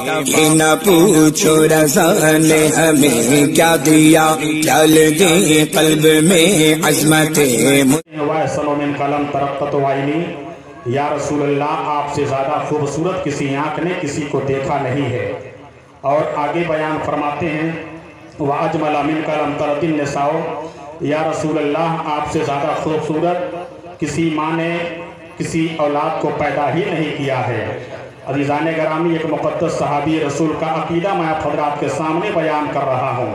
نہ پوچھو رضا نے ہمیں کیا دیا، ڈال دے قلب میں عظمت وَأَحْسَنُ مِنْ قَلَمْ تَرَقَّتُ عَيْنِي۔ یا رسول اللہ، آپ سے زیادہ خوبصورت کسی آنکھ نے کسی کو دیکھا نہیں ہے۔ اور آگے بیان فرماتے ہیں وَأَجْمَلَ مِنْكَ لَمْ تَلِدِ النِّسَاءُ۔ یا رسول اللہ، آپ سے زیادہ خوبصورت کسی ماں نے کسی اولاد کو پیدا ہی نہیں کیا ہے۔ عزیزان گرامی، ایک مقدس صحابی رسول کا عقیدہ میں آپ حضرات کے سامنے بیان کر رہا ہوں۔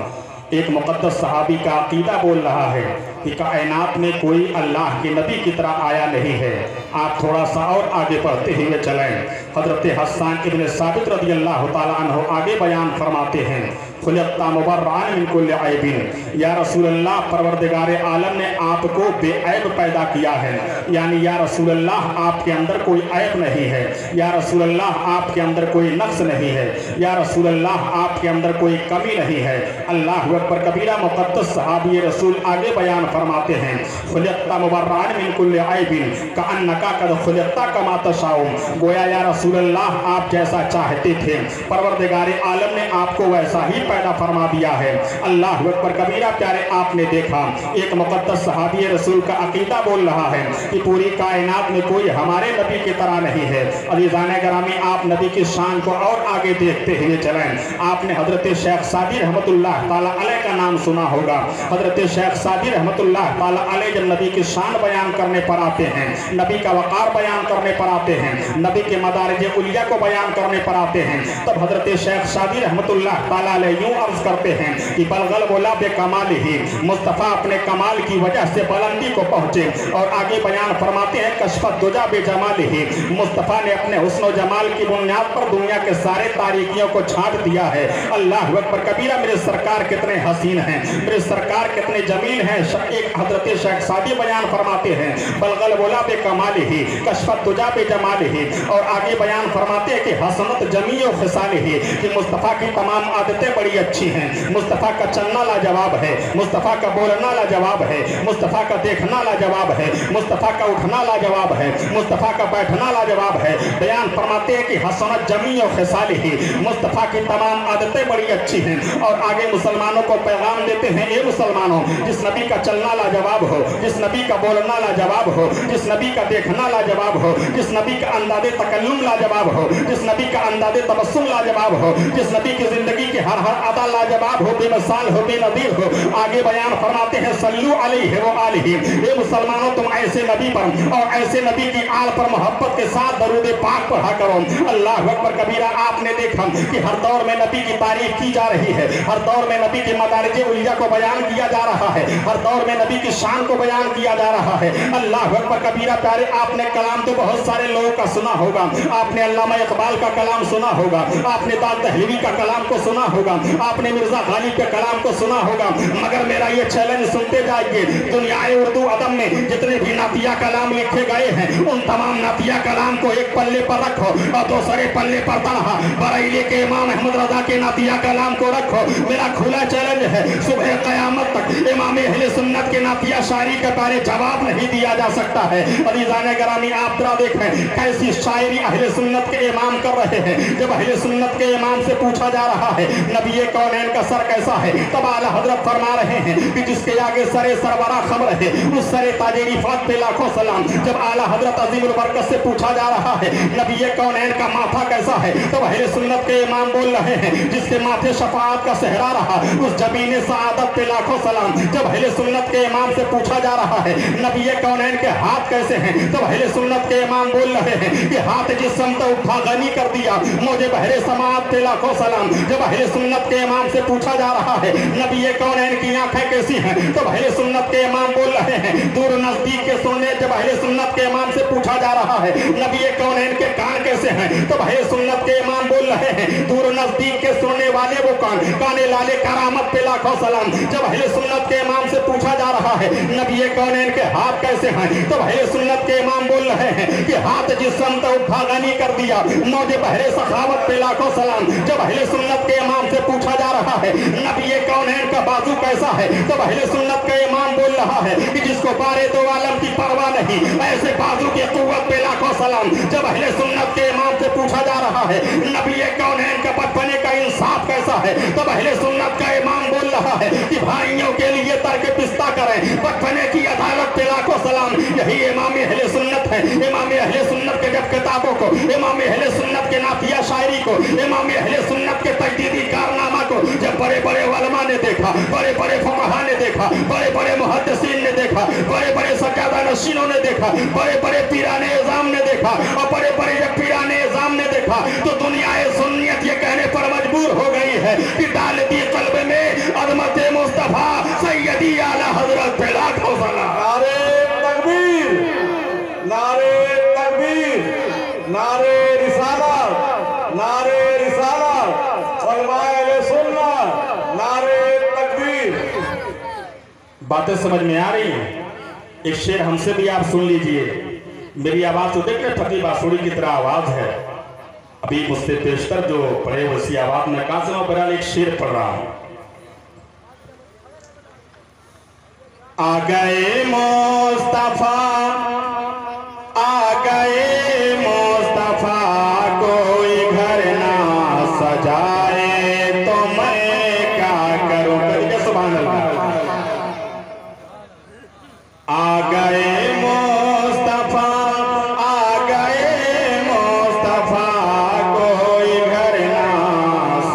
ایک مقدس صحابی کا عقیدہ بول رہا ہے کہ کائنات میں کوئی اللہ کے نبی کی طرح آیا نہیں ہے۔ آپ تھوڑا سا اور آگے پڑھتے ہوئے چلیں۔ حضرت حسان ابن ثابت رضی اللہ تعالیٰ عنہ آگے بیان فرماتے ہیں خلقت مبرئا من کل عیب۔ یا رسول اللہ، پروردگار عالم نے آپ کو بے عیب پیدا کیا ہے، یعنی یا رسول اللہ آپ کے اندر کوئی عیب نہیں ہے، یا رسول اللہ آپ کے اندر کوئی نقص نہیں ہے، یا رسول اللہ آپ کے اندر کوئی کمی نہیں ہے۔ اللہ اکبر کبیرہ۔ مقدس صحابی رسول آگے بیان فرماتے ہیں خلقت مبرئا من کل عیب کأنک قد خلقت کما تشاء۔ گویا یا رسول اللہ آپ جیسا چاہتے تھے پروردگار عالم نے آپ کو ویسا ہی پیدا فرما دیا ہے۔ اللہ اکبر کبیرہ۔ پیارے، آپ نے دیکھا ایک مقدس صحابی رسول کا عقیدہ بول رہا ہے کہ پوری کائنات میں کوئی ہمارے نبی کی طرح نہیں ہے۔ عزیزان گرامی، آپ نبی کی شان کو اور آگے دیکھتے ہوئے چلیں۔ آپ نے حضرت شیخ سعدی رحمت اللہ تعالیٰ علیہ کا نام سنا ہوگا۔ حضرت شیخ سعدی رحمت اللہ تعالیٰ علیہ جب نبی کی شان بیان کرنے پر آتے ہیں، نبی کا وقار بیان کرنے پر آتے ہیں، نبی کے مدارج علیہ کو بیان کرنے پر آتے ہیں، تب حضرت شیخ سعدی رحمت اللہ تعالیٰ علیہ یوں عرض کرتے ہیں کہ بلغل بولا بے کمال ہی، مصطفیٰ اپنے کمال کی وجہ سے بلندی کو پہنچے۔ اور آگے بیان فرماتے ہیں کشفت دجا بے جمال ہی، مصطفیٰ نے اپنے حسن و جمال کی بنیاد پر دنیا کے سارے تاریکیوں کو چھانٹ دیا ہے۔ اللہ اکبر کبیرہ۔ میرے سرکار کتنے حسین ہیں، میرے سرکار کتنے جمیل ہیں۔ ایک حضرت شیخ سعدی بیان فرماتے ہیں بلغل بولا بے کمال ہی، کشفت دجا بے جمال ہی۔ اور آگے بیان فرماتے ہیں کہ حسنت جمیع و خصال ہی، کہ مصطفیٰ کی تمام عادتیں بڑی اچھی ہیں۔ مصطفیٰ کا چلنا لاجواب ہے، مصطفیٰ کا بولنا لاجواب ہے، مصطفیٰ کا دیکھنا لاجواب ہے، مصطفیٰ کا اٹھنا لاجواب ہے، مصطفیٰ کا بیٹھنا لاجواب ہے۔ بیان فرماتے ہیں کہ حسنت جمیع و خصال ہی، مصطفیٰ کی تمام عادتیں بڑی اچھی ہیں۔ اور آگے مسلمانوں کو پیغام دیتے ہیں اے مسلمانوں، جس نبی کا چلنا لاجواب ہو، جس نبی کا بولنا لاجواب ہو، جس نبی کا دیکھنا لاجواب ہو، جس نبی کا انداز تکلم لاجواب ہو، جس نبی کا انداز تبسم لاجواب ہو، جس نبی کی زندگی کی ہر ادا لاجواب ہو، بے مثال ہو، بے نظیر ہو۔ آگے بیان فرماتے ہیں صلو علیہ وآلہ۔ اے مسلمانوں، تم ایسے نبی پر اور ایسے نبی کی آل پر محبت کے ساتھ درود پاک پڑھا کرو۔ اللہ اکبر کبیرہ۔ آپ نے دیکھا کہ ہر دور میں نبی کی تعریف کی جا رہی ہے، ہر دور میں نبی کے مدارج علیہ کو بیان کیا جا رہا ہے، ہر دور میں نبی کی شان کو بیان کیا جا رہا ہے۔ اللہ اکبر کبیرہ۔ پیارے، آپ نے کلام تو بہت سارے لوگوں کا سنا ہوگا، آپ نے علامہ اقبال کا کلام سنا ہوگا، آپ نے داد دہلوی کا کلام کو سنا ہوگا، آپ نے مرزا غالب کے کلام کو سنا ہوگا، مگر میرا یہ چیلنج سنتے جائیے، دنیا اردو ادب میں جتنے بھی نعتیہ کلام لکھے گئے ہیں ان تمام نعتیہ کلام کو ایک پلے پر رکھو اور دوسرے پلے پر طلحہ بریلی کے امام احمد رضا کے نعتیہ کلام کو رکھو۔ میرا کھلا چیلنج ہے، صبح قیامت تک امام اہل سنت کے نعتیہ شاعری کے بارے جواب نہیں دیا جا سکتا ہے۔ عزیزان گرامی، آپ ذرا دیکھیں کیسی شاعری اہل سنت کے امام کر رہے ہیں۔ جب اہل سنت کے امام سے پوچھا جا رہا ہے نبی کونین کا سر کیسا ہے، تب اعلیٰ حضرت فرما رہے ہیں کہ جس کے آگے سر سربراہ خبر ہے اس سر تاج رفعت پہ لاکھوں سلام۔ جب اعلیٰ حضرت عظیم البرکت سے پوچھا جا رہا ہے نبی کونین کا ماتھا کیسا ہے، تب اہل سنت کے امام بول رہے ہیں جس کے ماتھے شفاعت کا صحرا رہا اس جبین سعادت پہ لاکھوں سلام۔ جب اہل سنت کے امام سے پوچھا جا رہا ہے نبی کونین کے ہاتھ کیسے ہیں، تب اہل سنت کے امام بول رہے ہیں کہ ہاتھ جس سمت اٹھا غنی کر دیا مجھے بہر سماعت پہ لاکھوں سلام۔ جب اہل سنت کے امام سے پوچھا جا رہا ہے نبی کونین کی آنکھیں کیسی ہیں، تب اہل سنت کے امام بول رہے ہیں دور نزدیک کے سننے۔ جب اہل سنت کے امام سے پوچھا جا رہا ہے نبی کونین کے کان کیسے ہیں، تب اہل سنت کے امام بول رہے ہیں دور نزدیک کے سننے والے وہ کان، کانے لالے کرامت پہ لاکھوں سلام۔ جب اہل سنت کے امام سے پوچھا جا رہا ہے نبی کونین کے ہاتھ کیسے ہیں، تب اہل سنت کے امام بول رہے ہیں کہ ہاتھ جس سمت اٹھا غنی کر دیا موج بہر سخاوت پہ لاکھوں سلام۔ جب اہل سنت کے امام سے پوچھا جا رہا ہے نبی کونین کا بازو کیسا ہے، تب اہل سنت کے امام بول رہا ہے کہ جس کو بارے دو عالم کی پرواہ نہیں ایسے بازو کی قوت پہ لاکھوں سلام۔ جب اہل سنت کے امام سے پوچھا جا رہا ہے نبی کونین کا ہے تب اہل سنت کا امام بول رہا ہے کہ بھائیوں کے لیے ترک پستہ کریں، بچپنے کی عدالت پہ لاکھوں سلام۔ یہی امام اہل سنت ہے۔ امام اہل سنت کے جب کتابوں کو، امام اہل سنت کے نعتیہ شاعری کو، امام اہل سنت کے تجدیدی کارنامہ کو جب بڑے بڑے علماء نے دیکھا، بڑے بڑے فقہاء نے دیکھا، بڑے بڑے محدثین نے دیکھا، بڑے بڑے سجادہ نشینوں نے دیکھا، بڑے بڑے پیران اعظام نے دیکھا، اور بڑے بڑے جب پیران اعظام نے دیکھا تو دنیا سنیت یہ کہنے پر مجبور ہو گئی ہے کہ ڈال دی قلب میں عظمت مصطفیٰ سیدی اعلیٰ حضرت پہ لاکھوں سلام۔ نعرہ تکبیر، نعرہ تکبیر، نعرہ رسالت، نعرہ رسالت، علماء اہل سنت، نعرہ تکبیر۔ باتیں سمجھ میں آ رہی ہیں؟ ایک شعر ہم سے بھی آپ سن لیجئے۔ میری آواز تو دیکھ رہے پھٹی بانسری کی طرح آواز ہے، ابھی مجھ سے پیشتر جو پڑھے ویسی آواز میں کہاں سے میں برحال ایک شعر پڑھ رہا ہوں۔ آ گئے مصطفیٰ، آ گئے مصطفیٰ، کوئی گھر نہ سجائے تو میں کیا کروں؟ کہتے سبحان اللہ۔ آ گئے مصطفیٰ، آ گئے مصطفیٰ، کوئی گھر نہ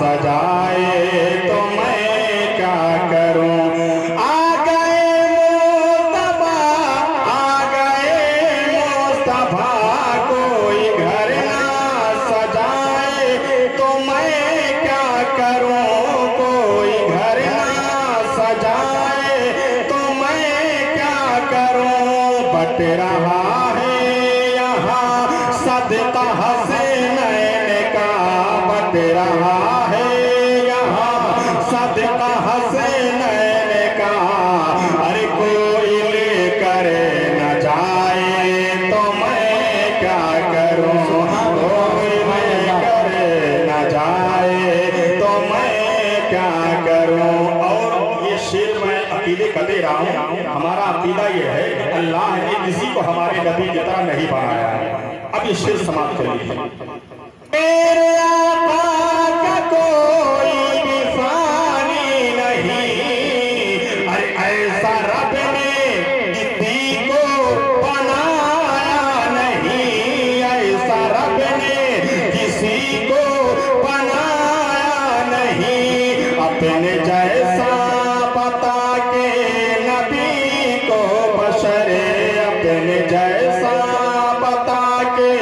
سجائے تو میں کیا کروں؟ آ گئے مصطفیٰ، آ گئے مصطفیٰ، کوئی گھر نہ سجائے تو میں کیا کروں؟ کوئی گھر نہ سجائے تو میں کیا کروں؟ بٹ رہا ہے یہاں صدقہ حسینین کا، بٹ رہا ہے یہاں صدقہ حسینین کا، ارے کوئی لے کر نہ جائے تو میں کیا کروں؟ کوئی لے کر نہ جائے تو میں کیا کروں؟ اور یہ شعر میں عقیدے کا دے رہا ہوں، ہمارا عقیدہ یہ ہے کہ اللہ نے کسی کو ہمارے نبی کی طرح نہیں بنایا ہے۔ اب یہ شعر سماعت کر لیجیے۔ میرے آقا کا کوئی بھی ثانی نہیں، ارے ایسا رب نے کسی کو بنایا نہیں، ایسا رب نے کسی کو بنایا نہیں، اپنے جیسا بتا کے نبی کو بشر، اپنے جیسا بتا کے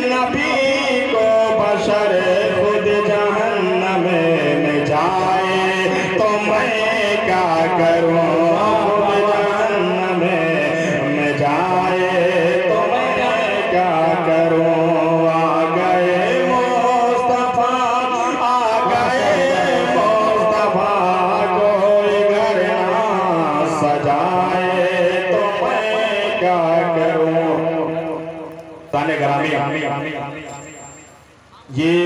نبی کو بشر، خود جہنم میں جائے تو میں کیا کروں؟ خود جہنم میں جائے تو میں کیا کروں؟ آ گئے مصطفیٰ، آ گئے مصطفیٰ، کوئی گھر نہ سجائے تو میں کیا کروں؟ تانے گرامی، یہ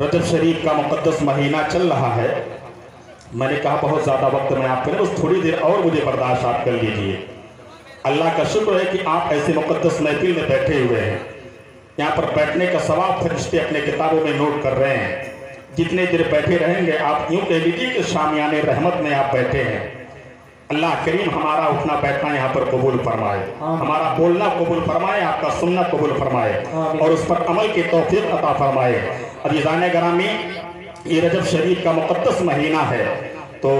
رجب شریف کا مقدس مہینہ چل رہا ہے۔ میں نے کہا بہت زیادہ وقت میں آپ کریں، بس تھوڑی دیر اور مجھے برداشت آپ کر لیجئے۔ اللہ کا شکر ہے کہ آپ ایسے مقدس محفل میں بیٹھے ہوئے ہیں، یہاں پر بیٹھنے کا ثواب فرشتے اپنے کتابوں میں نوٹ کر رہے ہیں۔ جتنے دیر بیٹھے رہیں گے آپ یوں کہہ لیجئے کہ شامیان رحمت میں آپ بیٹھے ہیں۔ اللہ کریم ہمارا اٹھنا بیٹھنا یہاں پر قبول فرمائے، ہمارا بولنا قبول فرمائے، آپ کا سننا قبول فرمائے، اور اس پر عمل کی توفیق عطا فرمائے۔ عزیزان گرامی، یہ رجب شریف کا مقدس مہینہ ہے، تو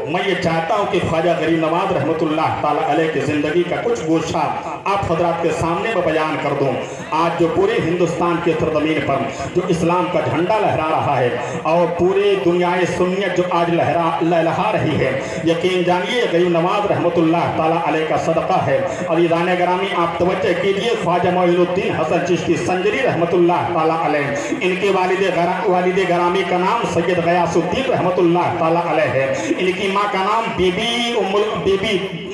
میں یہ چاہتا ہوں کہ خواجہ غریب نواز رحمت اللہ تعالیٰ علیہ کی زندگی کا کچھ گوشہ آپ حضرات کے سامنے میں بیان کر دوں۔ آج جو پورے ہندوستان کے سرزمین پر جو اسلام کا جھنڈا لہرا رہا ہے اور پورے دنیا سنیت جو آج لہرا رہی ہے، یقین جانیے غریب نواز رحمت اللہ تعالیٰ علیہ کا صدقہ ہے۔ عزیزان گرامی آپ توجہ کیجئے، خواجہ معین الدین حسن چشتی سنجری رحمت اللہ تعالیٰ علیہ، ان کے والد گرامی کا نام سید غیاث الدین رحمت اللہ تعالیٰ علیہ ہے، ان کی ماں کا نام بی بی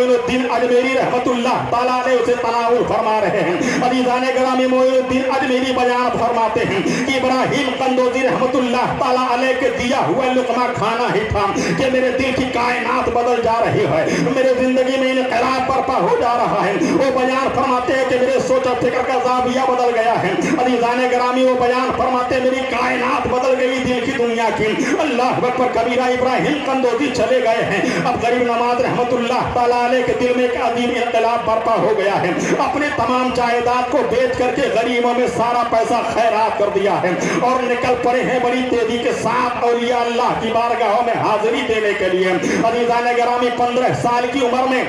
معین الدین اجمیری رحمت اللہ تعالیٰ علیہ اسے تناول فرما رہے ہیں۔ عزیزان گرامی معین الدین اجمیری بیان فرماتے ہیں کہ ابراہیم قندوزی رحمت اللہ تعالیٰ علیہ کے دیا ہوا لقمہ کھانا ہی تھا کہ میرے دل کی کائنات بدل جا رہی ہے، میرے زندگی میں انقلاب برپا ہو جا رہا ہے۔ وہ بیان فرماتے ہیں کہ میرے سوچ و فکر کا زاویہ بدل گیا ہے۔ عزیزان گرامی وہ بیان فرماتے ہیں میری کائنات بدل گئی دل کی دنیا کی۔ اللہ اکبر کبیرہ ابراہیم قندوزی چلے گئے ہیں، اب غریب نواز رحمت اللہ تعالیٰ علیہ کے دل میں ایک عظیم انقلاب برپا ہو گیا ہے۔ اپنے تمام جائیداد کو بیچ کر کے غریبوں میں سارا پیسہ خیرات کر دیا ہے اور نکل پڑے ہیں بڑی تیزی کے ساتھ اولیاء اللہ کی بارگاہوں میں حاضری دینے کے لیے۔ عزیزان گرامی 15 سال کی عمر میں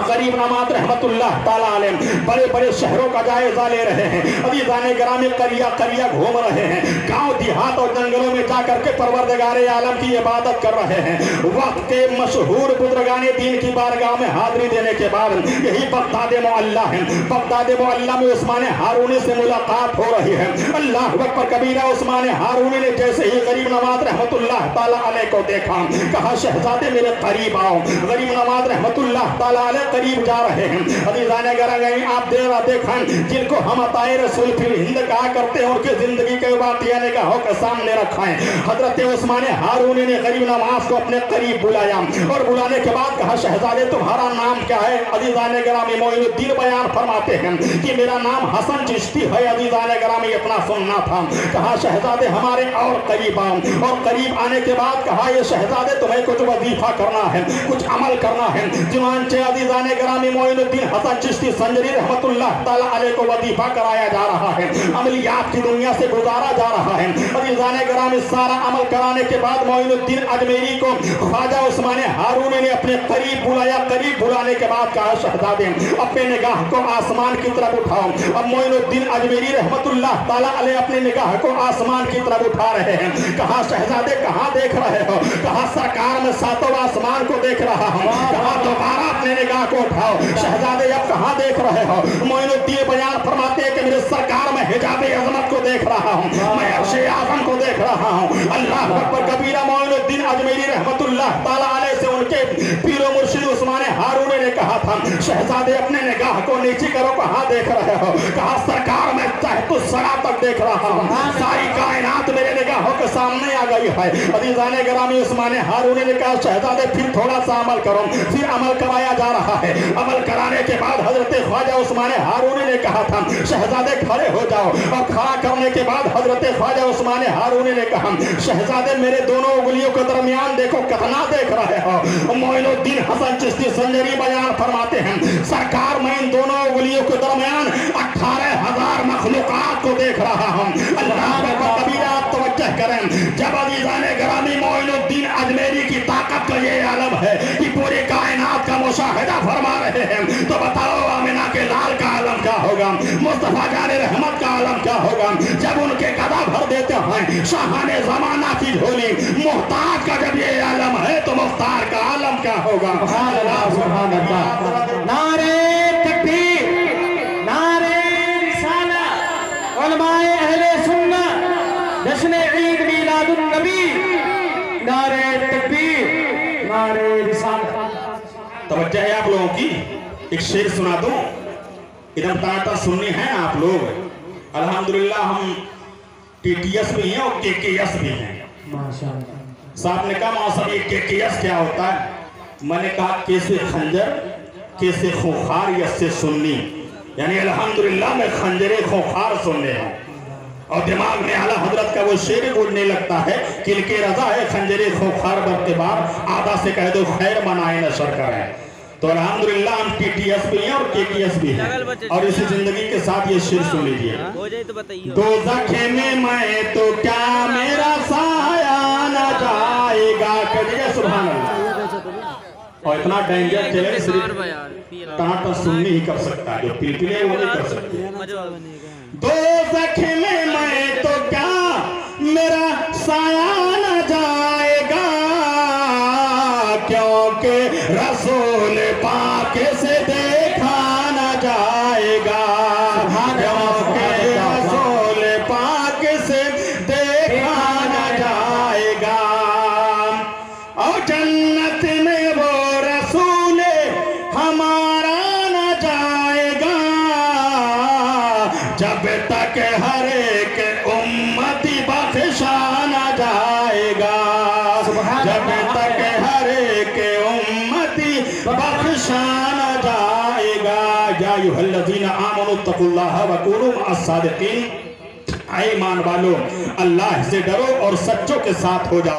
غریب نواز رحمت اللہ تعالیٰ علیہ بڑے بڑے شہروں کا جائزہ لے رہے ہیں۔ عزیزان گرامی قریہ قریہ گھوم رہے ہیں، گاؤں دیہات اور جنگلوں میں جا کر کے پروردگار عالم کی عبادت کر رہے ہیں۔ وقت کے مشہور بزرگان دین کی بارگاہ میں حاضری دینے کے بعد یہی بغداد معلیٰ ہے، بغداد معلیٰ میں عثمان ہارونی سے ملاقات ہو رہی ہے۔ اللہ اکبر کبیرہ عثمان ہارونی نے جیسے ہی غریب نواز رحمت اللہ تعالیٰ علیہ کو دیکھا، کہا شہزادے میرے قریب آؤ۔ غریب نواز رحمت اللہ تعالیٰ علیہ قریب جا رہے ہیں۔ عزیزان گرامی آپ دیکھیں جن کو ہم عطائے رسول فی الہند کہا کرتے ہیں، ان کی زندگی کے واقعہ نگاہوں کے سامنے رکھا ہے۔ حضرت عثمان ہارونی نے غریب نواز کو اپنے قریب بلایا اور بلانے کے بعد کہا شہزادے تمہارا نام کیا ہے؟ عزیزان گرامی معین الدین بیان فرماتے ہیں کہ میرا نام حسن چشتی ہے۔ عزیزان گرامی اتنا سننا تھا، کہا شہزادے ہمارے اور قریب آؤ، اور قریب آنے کے بعد کہا یہ شہزادے تمہیں کچھ وظیفہ کرنا ہے، کچھ عمل کرنا ہے۔ چنانچہ عزیزان گرامی معین الدین حسن چشتی سنجری رحمت اللہ تعالیٰ علیہ کو وظیفہ کرایا جا رہا ہے، عملیات کی دنیا سے گزارا جا رہا ہے۔ عزیزان گرامی سارا عمل کرانے کے بعد معین الدین اجمیری کو خواجہ عثمان ہارونی نے اپنے قریب بلایا۔ قریب بلانے کے بعد کہا شہزادے اپنے نگاہ کو آسمان کی طرف اٹھاؤ۔ اب معین الدین اجمیری رحمت اللہ تعالیٰ علیہ اپنے نگاہ کو آسمان کی طرف اٹھا رہے ہیں۔ کہا شہزادے کہاں دیکھ رہے ہو؟ کہا سرکار میں ساتوں آسمان کو دیکھ رہا ہوں۔ کہا دوبارہ اپنے نگاہ کو اٹھاؤ۔ شہزادے اب کہاں دیکھ رہے ہو؟ معین الدین بیان فرماتے ہیں کہ میرے سرکار میں حجاب عظمت کو دیکھ رہا ہوں، میں عرش اعظم کو دیکھ رہا ہوں۔ اللہ اکبر کبیرہ معین الدین اجمیری رحمت اللہ تعالیٰ علیہ سے ان کے پیر و مرشد عثمان ہارونی نے کہا تھا شہزادے اپنے نگاہ کو نیچی کرو، کہاں دیکھ رہے ہو؟ کہا سرکار میں تحت الثری تک دیکھ رہا ہوں، ساری کائنات میرے نگاہوں کے سامنے آ گئی ہے۔ عزیزان گرامی عثمان ہارونی نے کہا شہزادے پھر تھوڑا سا عمل کرو۔ پھر عمل کرایا جا رہا ہے۔ عمل کرانے کے بعد حضرت خواجہ عثمان ہارونی نے کہا تھا شہزادے کھڑے ہو جاؤ، اور کھڑا کرنے کے بعد حضرت خواجہ عثمان ہارونی نے کہا شہزادے میرے دونوں انگلیوں کے درمیان دیکھو کتنا دیکھ رہے ہو؟ معین الدین حسن چشتی سنجری بیان فرماتے ہیں سرکار میں ان دونوں انگلیوں کے درمیان 18,000 مخلوقات کو دیکھ رہا ہوں۔ اللہ کبیرہ آپ توجہ کریں، جب عزیزان گرامی معین الدین اجمیری کی طاقت کا یہ عالم ہے کہ پوری کائنات کا مشاہدہ فرما رہے ہیں، تو بتاؤ آمنہ کے لال کا عالم کیا ہوگا، مصطفیٰ جان رحمت کا عالم کیا ہوگا؟ جب ان کے گدا بھر دیتے ہیں شاہان زمانہ کی جھولی، محتاج کا جب یہ عالم ہے تو مختار کا عالم کیا ہوگا؟ سبحان اللہ سبحان اللہ۔ نعرہ تکبیر، نعرہ رسالت، علماء اہل سنت، جشن عید میلاد النبی، نعرہ تکبیر، نعرہ رسالت۔ توجہ ہے آپ لوگوں کی، ایک شعر سنا دوں، ادھر تاتا سننے ہیں آپ لوگ۔ الحمدللہ ہم ٹی ٹی ایس بھی ہیں اور کے ایس بھی ہیں۔ صاحب نے کہا ماں صاحب یہ کے ایس کیا ہوتا ہے؟ میں نے کہا کیسے خنجر کیسے خوخار یا سے سننی، یعنی الحمدللہ میں خنجر خوخار سننے ہیں، اور دماغ میں اعلیٰ حضرت کا وہ شعر گونجنے لگتا ہے کل کے رضا ہے خنجر خوخار برتبار، آدھا سے کہہ دو خیر منائے نشر کریں۔ تو الحمدللہ ہم ٹی ٹی ایس بھی ہیں اور کے ٹی ایس بھی ہیں، اور اسی زندگی کے ساتھ یہ شعر سن لیجئے۔ دوزخ میں تو کیا میرا سایہ نہ جائے گا، کہیے سبحان اللہ۔ اور اتنا ڈینجر چلے صرف ٹانٹا سننی ہی کر سکتا ہے، جو پلپلے وہ نہیں کر سکتے۔ دوزخ میں تو کیا میرا سایہ نہ جائے گا، کیونکہ رسول پاک سے دیکھا نہ جائے گا، کیونکہ رسول پاک سے دیکھا نہ جائے گا، اور جنت میں وہ رسول تک ہر ایک امتی بخشا نہ جائے گا، جب تک ہر ایک امتی بخشا نہ جائے گا۔ یا ایھا الذین آمنوا اتقوا اللہ وکونوا مع الصادقین، اے ایمان والو اللہ سے ڈرو اور سچوں کے ساتھ ہو جاؤ۔